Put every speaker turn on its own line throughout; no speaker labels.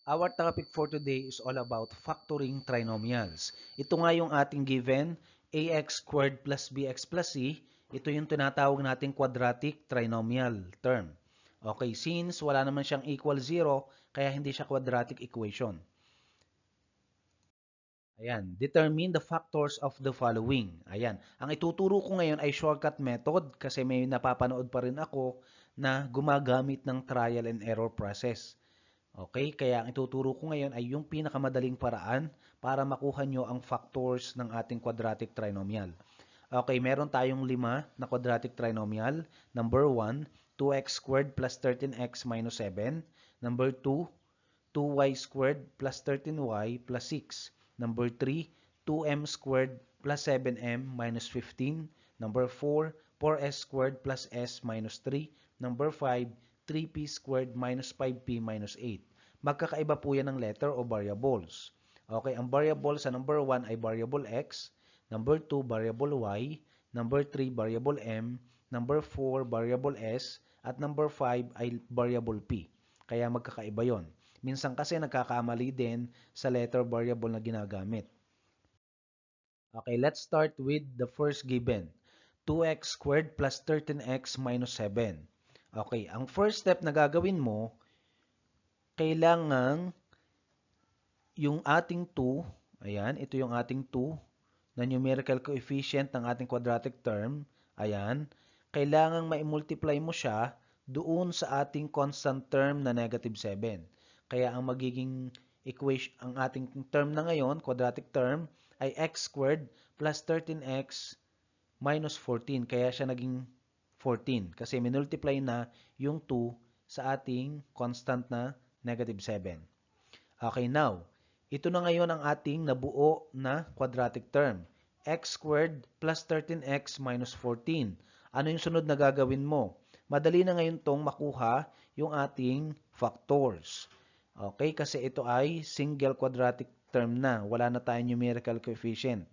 Our topic for today is all about factoring trinomials. Ito nga yung ating given, ax squared plus bx plus c. Ito yung tinatawag nating quadratic trinomial term. Okay, since wala naman siyang equal 0, kaya hindi siya quadratic equation. Ayan, determine the factors of the following. Ayan, ang ituturo ko ngayon ay shortcut method kasi may napapanood pa rin ako na gumagamit ng trial and error process. Okay, kaya ang ituturo ko ngayon ay yung pinakamadaling paraan para makuha nyo ang factors ng ating quadratic trinomial. Okay, meron tayong 5 na quadratic trinomial. Number 1, 2x squared plus 13x minus 7. Number 2, 2y squared plus 13y plus 6. Number 3, 2m squared plus 7m minus 15. Number 4, 4s squared plus s minus 3. Number 5, 3p squared minus 5p minus 8. Magkakaiba po yan ng letter o variables. Okay, ang variable sa number 1 ay variable x, number 2 variable y, number 3 variable m, number 4 variable s, at number 5 ay variable p. Kaya magkakaiba yon. Minsan kasi nagkakamali din sa letter variable na ginagamit. Okay, let's start with the first given. 2x squared plus 13x minus 7. Okay, ang first step na gagawin mo, kailangan yung ating 2, ayan, ito yung ating 2 na numerical coefficient ng ating quadratic term, ayan, kailangan ma-multiply mo siya doon sa ating constant term na negative 7. Kaya ang magiging equation, ang ating term na ngayon, quadratic term, ay x squared plus 13x minus 14. Kaya siya naging 14 kasi minultiply na yung 2 sa ating constant na negative 7. Okay, now, ito na ngayon ang ating nabuo na quadratic term. X squared plus 13x minus 14. Ano yung sunod na gagawin mo? Madali na ngayon tong makuha yung ating factors. Okay, kasi ito ay single quadratic term na. Wala na tayong numerical coefficient.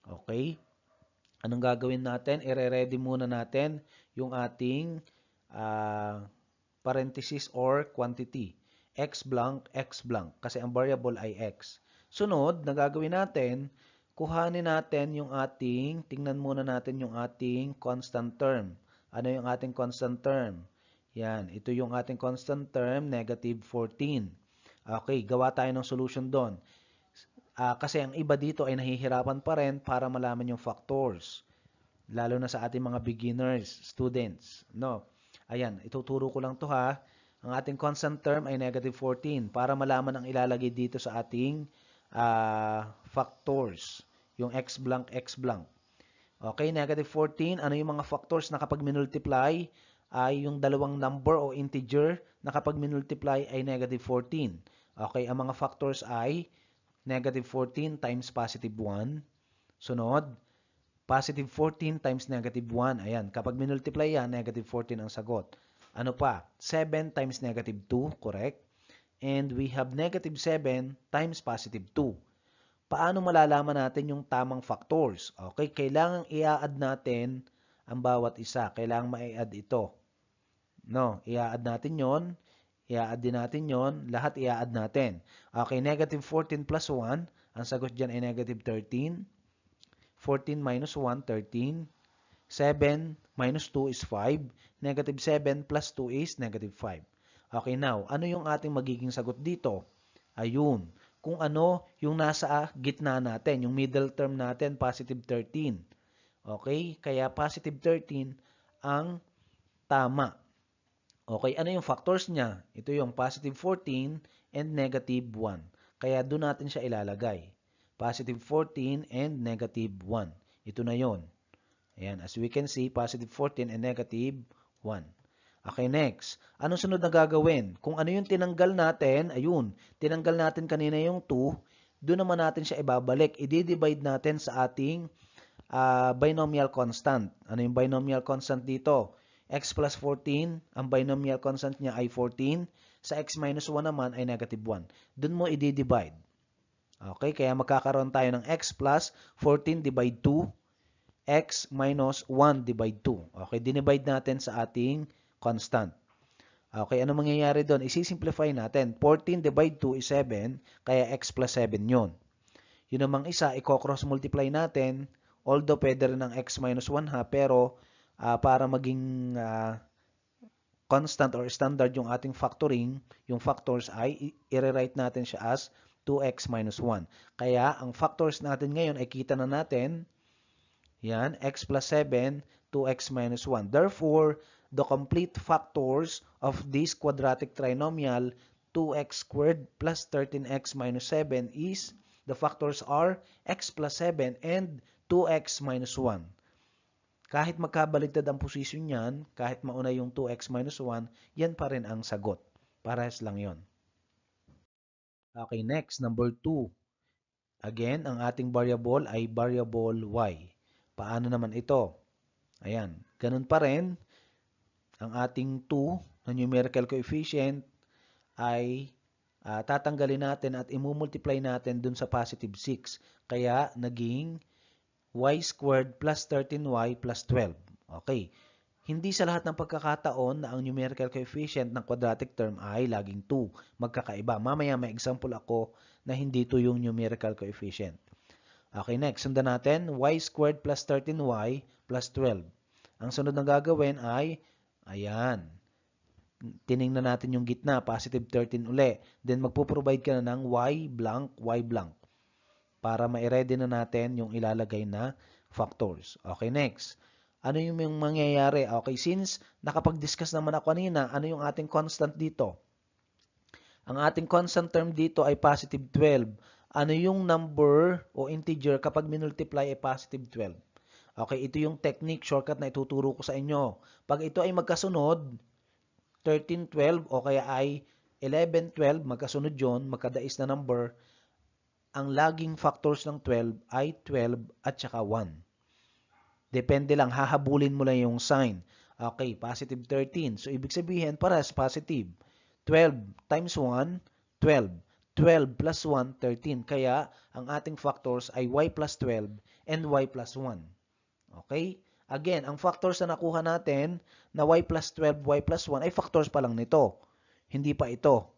Okay? Anong gagawin natin? I-ready muna natin yung ating parenthesis or quantity. X blank, X blank. Kasi ang variable ay X. Sunod, na gagawin natin, kuhanin natin yung ating, tingnan muna natin yung ating constant term. Ano yung ating constant term? Yan, ito yung ating constant term, negative 14. Okay, gawa tayo ng solution doon. Kasi ang iba dito ay nahihirapan pa rin para malaman yung factors. Lalo na sa ating mga beginners, students. No? Ayan, ituturo ko lang to ha. Ang ating constant term ay negative 14 para malaman ang ilalagay dito sa ating factors. Yung x blank, x blank. Okay, negative 14. Ano yung mga factors na kapag minultiply ay yung dalawang number o integer na kapag minultiply ay negative 14. Okay, ang mga factors ay negative 14 times positive 1. Sunod, positive 14 times negative 1. Ayan, kapag minultiply yan, negative 14 ang sagot. Ano pa? 7 times negative 2, correct? And we have negative 7 times positive 2. Paano malalaman natin yung tamang factors? Okay, kailangan i-add natin ang bawat isa. Kailangan ma-add ito. No, i-add natin yon. I-add din natin yon. Lahat i-add natin. Okay, negative 14 plus 1. Ang sagot dyan ay negative 13. 14 minus 1, 13. 7 minus 2 is 5. Negative 7 plus 2 is negative 5. Okay, now, ano yung ating magiging sagot dito? Ayun. Kung ano yung nasa gitna natin, yung middle term natin, positive 13. Okay? Kaya positive 13 ang tama. Okay, ano yung factors niya? Ito yung positive 14 and negative 1. Kaya doon natin siya ilalagay. Positive 14 and negative 1. Ito na yon. Ayan, as we can see, positive 14 and negative 1. Okay, next. Anong sunod na gagawin? Kung ano yung tinanggal natin, ayun, tinanggal natin kanina yung 2, doon naman natin siya ibabalik. I-divide natin sa ating binomial constant. Ano yung binomial constant dito? X plus 14, ang binomial constant niya ay 14. Sa x minus 1 naman ay negative 1. Doon mo i-divide. Okay, kaya magkakaroon tayo ng x plus 14 divide 2, x minus 1 divide 2. Okay, dinivide natin sa ating constant. Okay, ano mangyayari doon? Isi-simplify natin. 14 divide 2 is 7, kaya x plus 7 yun. Yun namang isa, i-cross multiply natin, although pwede rin ng x minus 1 ha, pero para maging constant or standard yung ating factoring, yung factors ay i-rewrite natin siya as 2x minus 1. Kaya ang factors natin ngayon ay kita na natin, yan, x plus 7, 2x minus 1. Therefore, the complete factors of this quadratic trinomial 2x squared plus 13x minus 7 is, the factors are x plus 7 and 2x minus 1. Kahit magkabaligtad ang posisyon niyan, kahit mauna yung 2x minus 1, yan pa rin ang sagot. Parehas lang yon. Okay, next, number 2. Again, ang ating variable ay variable y. Paano naman ito? Ayan, ganun pa rin. Ang ating 2 na numerical coefficient ay tatanggalin natin at imumultiply natin dun sa positive 6. Kaya, naging y squared plus 13y plus 12. Okay. Hindi sa lahat ng pagkakataon na ang numerical coefficient ng quadratic term ay laging 2. Magkakaiba. Mamaya may example ako na hindi 2 yung numerical coefficient. Okay, next. Sundan natin, y squared plus 13y plus 12. Ang sunod na gagawin ay, ayan, tiningnan natin yung gitna, positive 13 uli. Then magpo-provide ka na ng y blank, para ma-ready na natin yung ilalagay na factors. Okay, next. Ano yung mangyayari? Okay, since nakapag-discuss naman ako kanina, ano yung ating constant dito? Ang ating constant term dito ay positive 12. Ano yung number o integer kapag minultiply ay positive 12? Okay, ito yung technique, shortcut na ituturo ko sa inyo. Pag ito ay magkasunod, 13, 12 o kaya ay 11, 12, magkasunod yun, magkadais na number, ang laging factors ng 12 ay 12 at saka 1. Depende lang, hahabulin mo lang yung sign. Okay, positive 13. So, ibig sabihin, parehas positive. 12 times 1, 12. 12 plus 1, 13. Kaya, ang ating factors ay y plus 12 and y plus 1. Okay? Again, ang factors na nakuha natin na y plus 12, y plus 1 ay factors pa lang nito. Hindi pa ito.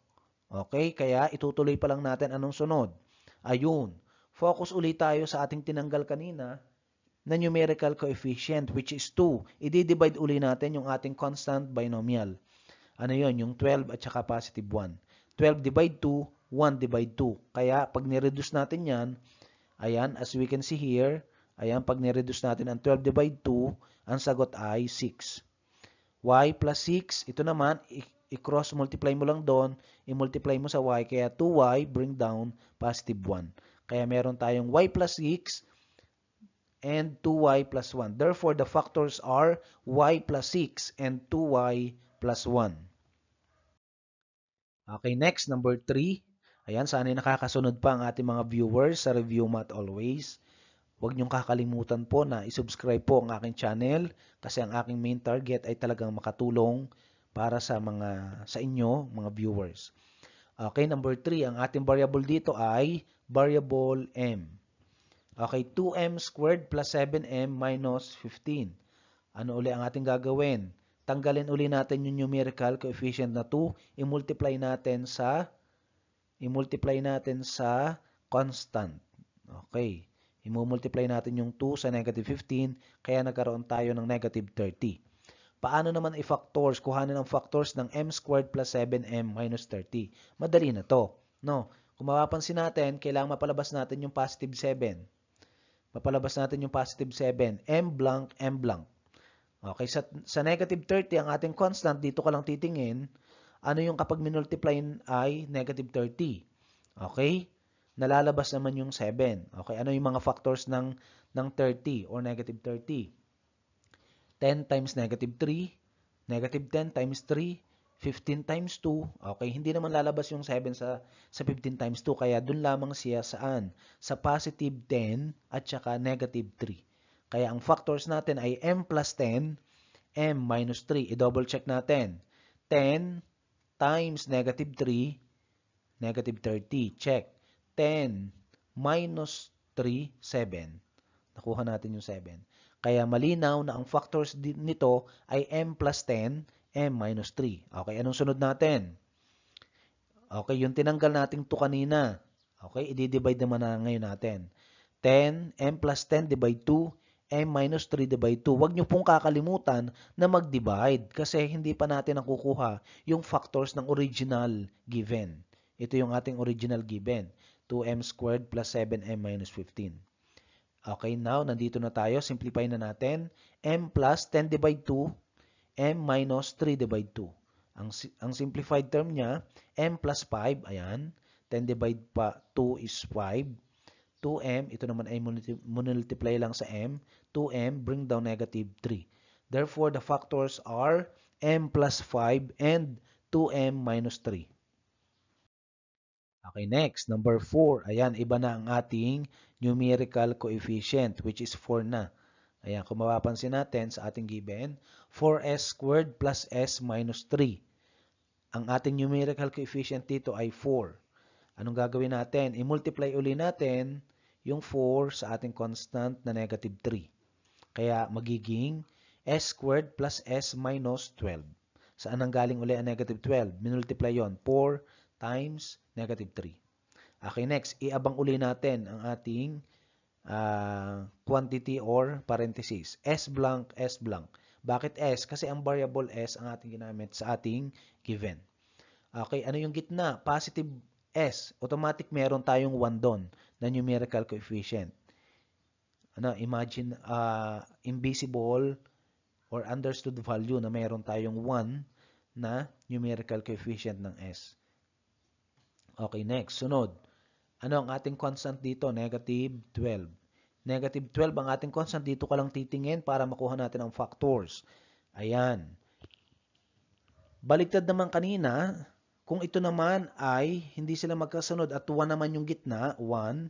Okay? Kaya, itutuloy pa lang natin anong sunod. Ayun. Focus ulit tayo sa ating tinanggal kanina na numerical coefficient which is 2. I-divide uli natin yung ating constant binomial. Ano yon? Yung 12 at saka positive 1. 12 divide 2, 1 divide 2. Kaya pag nireduce natin yan, ayan, as we can see here, ayan, pag nireduce natin ang 12 divide 2, ang sagot ay 6. Y plus 6, ito naman, i-cross multiply mo lang doon, i-multiply mo sa y, kaya 2y bring down positive 1. Kaya meron tayong y plus 6 and 2y plus 1. Therefore, the factors are y plus 6 and 2y plus 1. Okay, next, number 3. Ayan, sana nakakasunod pa ang ating mga viewers sa Review Math Always. Huwag niyong kakalimutan po na isubscribe po ang aking channel kasi ang aking main target ay talagang makatulong para sa inyo, mga viewers. Okay, number 3, ang ating variable dito ay variable m. Okay, 2m squared plus 7m minus 15. Ano uli ang ating gagawin? Tanggalin uli natin yung numerical coefficient na 2, i-multiply natin sa constant. Okay. I-multiply natin yung 2 sa negative 15, kaya nagkaroon tayo ng negative 30. Paano naman i-factors? Kuhanin ang factors ng m squared plus 7m minus 30. Madali na to. No? Kung mapapansin natin, kailangan mapalabas natin yung positive 7. Mapalabas natin yung positive 7. M blank, M blank. Okay, sa negative 30, ang ating constant, dito ka lang titingin, ano yung kapag minultiply ay negative 30. Okay? Nalalabas naman yung 7. Okay, ano yung mga factors ng 30 or negative 30? 10 times negative 3, negative 10 times 3, 15 times 2. Okay, hindi naman lalabas yung 7 sa 15 times 2. Kaya dun lamang siya saan? Sa positive 10 at saka negative 3. Kaya ang factors natin ay m plus 10, m minus 3. I-double check natin. 10 times negative 3, negative 30. Check. 10 minus 3, 7. Nakuha natin yung 7. Kaya malinaw na ang factors nito ay m plus 10, m minus 3. Okay, anong sunod natin? Okay, yung tinanggal nating 2 kanina. Okay, i-divide naman na ngayon natin. 10, m plus 10 divide 2, m minus 3 divide 2. Huwag nyo pong kakalimutan na mag-divide kasi hindi pa natin nakukuha yung factors ng original given. Ito yung ating original given. 2m squared plus 7m minus 15. Okay, now, nandito na tayo. Simplify na natin. M plus 10 divide 2, m minus 3 divide 2. Ang simplified term niya, m plus 5, ayan. 10 divide pa 2 is 5. 2m, ito naman ay multiply lang sa m. 2m, bring down negative 3. Therefore, the factors are m plus 5 and 2m minus 3. Okay, next, number 4. Ayan, iba na ang ating numerical coefficient, which is 4 na. Ayan, kung mapapansin natin sa ating given, 4s squared plus s minus 3. Ang ating numerical coefficient dito ay 4. Anong gagawin natin? I-multiply uli natin yung 4 sa ating constant na negative 3. Kaya magiging s squared plus s minus 12. Saan ang galing uli ang negative 12? Minultiply yon. 4 times negative 3. Okay, next. Iabang uli natin ang ating quantity or parenthesis. S blank, S blank. Bakit S? Kasi ang variable S ang ating ginamit sa ating given. Okay, ano yung gitna? Positive S. Automatic meron tayong 1 doon na numerical coefficient. Imagine invisible or understood value na meron tayong 1 na numerical coefficient ng S. Okay, next. Sunod. Ano ang ating constant dito? Negative 12. Negative 12 ang ating constant. Dito ka lang titingin para makuha natin ang factors. Ayan. Baliktad naman kanina, kung ito naman ay hindi sila magkasunod at 1 naman yung gitna, 1,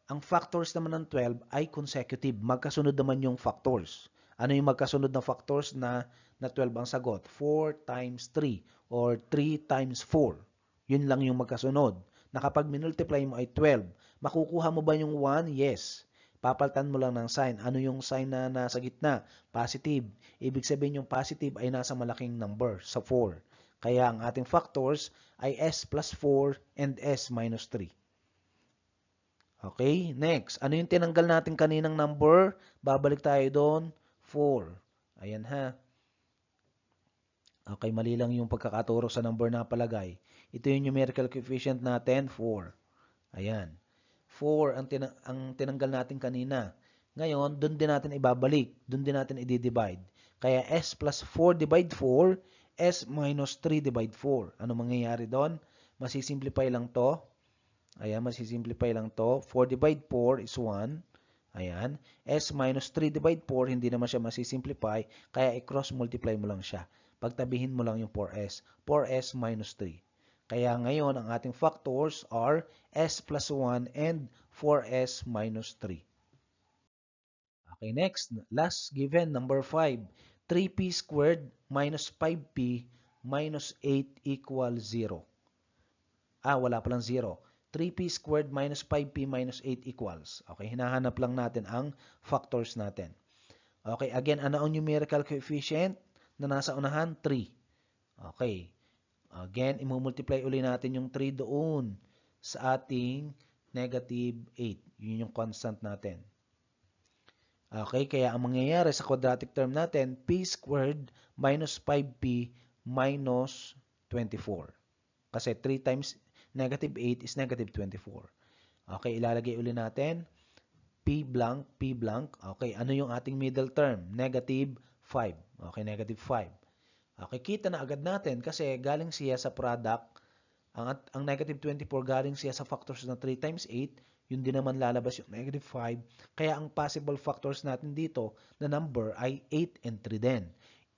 ang factors naman ng 12 ay consecutive. Magkasunod naman yung factors. Ano yung magkasunod na factors na 12 ang sagot? 4 times 3 or 3 times 4. Yun lang yung magkasunod. Na kapag minultiply mo ay 12. Makukuha mo ba yung 1? Yes. Papalitan mo lang ng sign. Ano yung sign na nasa gitna? Positive. Ibig sabihin yung positive ay nasa malaking number, sa 4. Kaya ang ating factors ay s plus 4 and s minus 3. Okay, next. Ano yung tinanggal natin kaninang number? Babalik tayo doon. 4. Ayan ha. Okay, mali lang yung pagkakaturo sa number na palagay. Ito yung numerical coefficient natin, 4. Ayan. 4 ang tinanggal natin kanina. Ngayon, doon din natin ibabalik. Doon din natin i-divide. Kaya s plus 4 divide 4, s minus 3 divide 4. Ano mangyayari doon? Masisimplify lang to. Ayan, masisimplify lang to. 4 divide 4 is 1. Ayan. S minus 3 divide 4, hindi naman siya masisimplify. Kaya i-cross multiply mo lang siya. Pagtabihin mo lang yung 4s. 4s minus 3. Kaya ngayon, ang ating factors are s plus 1 and 4s minus 3. Okay, next. Last given, number 5. 3p squared minus 5p minus 8 equals 0. Wala palang 0. 3p squared minus 5p minus 8 equals. Okay, hinahanap lang natin ang factors natin. Okay, again, ano ang numerical coefficient na nasa unahan? 3. Okay. Again, imumultiply uli natin yung 3 doon sa ating negative 8. Yun yung constant natin. Okay, kaya ang mangyayari sa quadratic term natin, p squared minus 5p minus 24. Kasi 3 times negative 8 is negative 24. Okay, ilalagay uli natin. P blank, P blank. Okay, ano yung ating middle term? Negative 5. Okay, negative 5. Okay, kita na agad natin kasi galing siya sa product. Ang negative 24 galing siya sa factors na 3 times 8. Yun din naman lalabas yung negative 5. Kaya ang possible factors natin dito na number ay 8 and 3 din.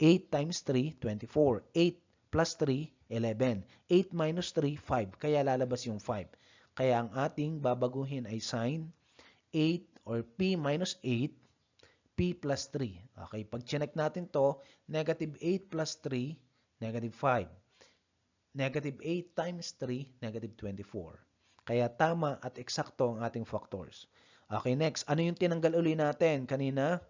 8 times 3, 24. 8 plus 3, 11. 8 minus 3, 5. Kaya lalabas yung 5. Kaya ang ating babaguhin ay sign 8 or p minus 8, p plus 3. Okay, pag chinek natin to, negative 8 plus 3, negative 5. Negative 8 times 3, negative 24. Kaya tama at eksakto ang ating factors. Okay, next. Ano yung tinanggal uli natin? Kanina,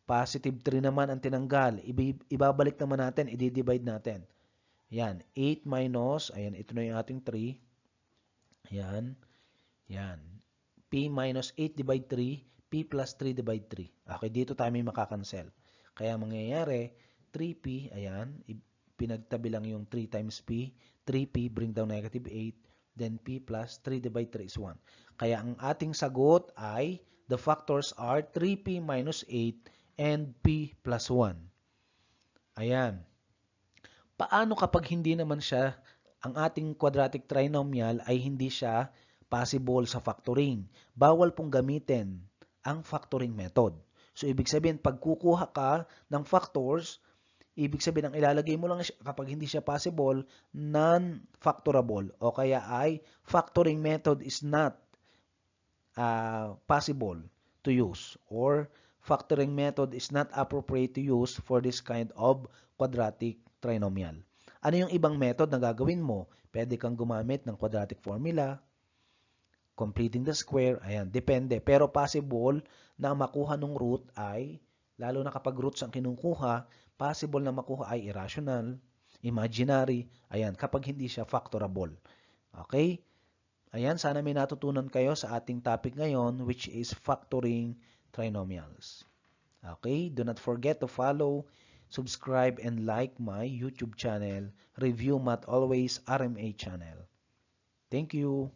Positive 3 naman ang tinanggal. Ibabalik naman natin, i-divide natin. Yan, 8 minus, ayan, ito na yung ating 3. Yan, yan. P minus 8 divide 3, P plus 3 divide 3. Okay, dito tayo may makakancel. Kaya mangyayari, 3P, ayan, pinagtabi lang yung 3 times P, 3P, bring down negative 8, then P plus 3 divide 3 is 1. Kaya ang ating sagot ay, the factors are 3P minus 8 and P plus 1. Ayan. Paano kapag hindi naman siya, ang ating quadratic trinomial ay hindi siya possible sa factoring? Bawal pong gamitin ang factoring method. So, ibig sabihin, pag kukuha ka ng factors, ibig sabihin, ang ilalagay mo lang kapag hindi siya possible, non-factorable. O kaya ay, factoring method is not possible to use, or factoring method is not appropriate to use for this kind of quadratic trinomial. Ano yung ibang method na gagawin mo? Pwede kang gumamit ng quadratic formula, completing the square, ayan, depende. Pero possible na makuha ng root ay, lalo na kapag roots ang kinukuha, possible na makuha ay irrational, imaginary, ayan, kapag hindi siya factorable. Okay? Ayan, sana may natutunan kayo sa ating topic ngayon, which is factoring trinomials. Okay, do not forget to follow, subscribe, and like my YouTube channel, Review Math Always RMA channel. Thank you.